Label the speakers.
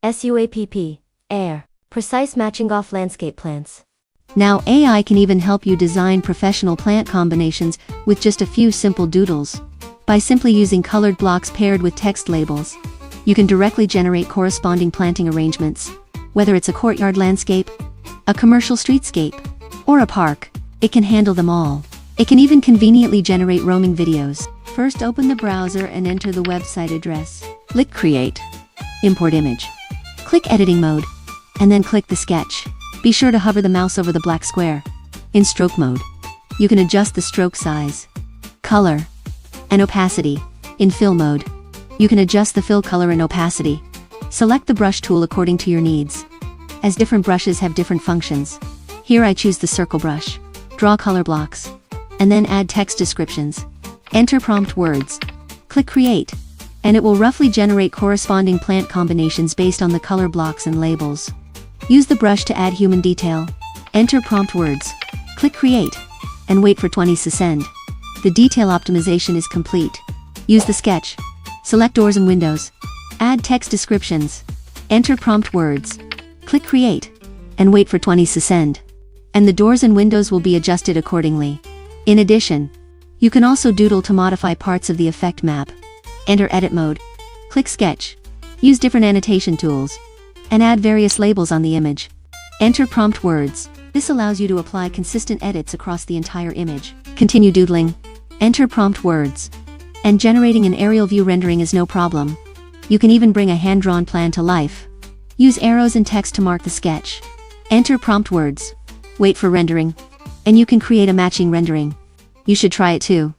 Speaker 1: SUAPP AIR. Precise matching off landscape plants.
Speaker 2: Now AI can even help you design professional plant combinations with just a few simple doodles. By simply using colored blocks paired with text labels, you can directly generate corresponding planting arrangements. Whether it's a courtyard landscape, a commercial streetscape, or a park, it can handle them all. It can even conveniently generate roaming videos. First, open the browser and enter the website address. Click Create. Import image. Click Editing Mode, and then click the sketch. Be sure to hover the mouse over the black square. In stroke mode, you can adjust the stroke size, color, and opacity. In fill mode, you can adjust the fill color and opacity. Select the brush tool according to your needs, as different brushes have different functions. Here I choose the circle brush. Draw color blocks, and then add text descriptions. Enter prompt words. Click Create, and it will roughly generate corresponding plant combinations based on the color blocks and labels. Use the brush to add human detail. Enter prompt words. Click Create, and wait for 20 to send. The detail optimization is complete. Use the sketch. Select doors and windows. Add text descriptions. Enter prompt words. Click Create, and wait for 20 to send. And the doors and windows will be adjusted accordingly. In addition, you can also doodle to modify parts of the effect map. Enter Edit mode. Click Sketch. Use different annotation tools, and add various labels on the image. Enter prompt words. This allows you to apply consistent edits across the entire image. Continue doodling. Enter prompt words. And generating an aerial view rendering is no problem. You can even bring a hand-drawn plan to life. Use arrows and text to mark the sketch. Enter prompt words. Wait for rendering, and you can create a matching rendering. You should try it too.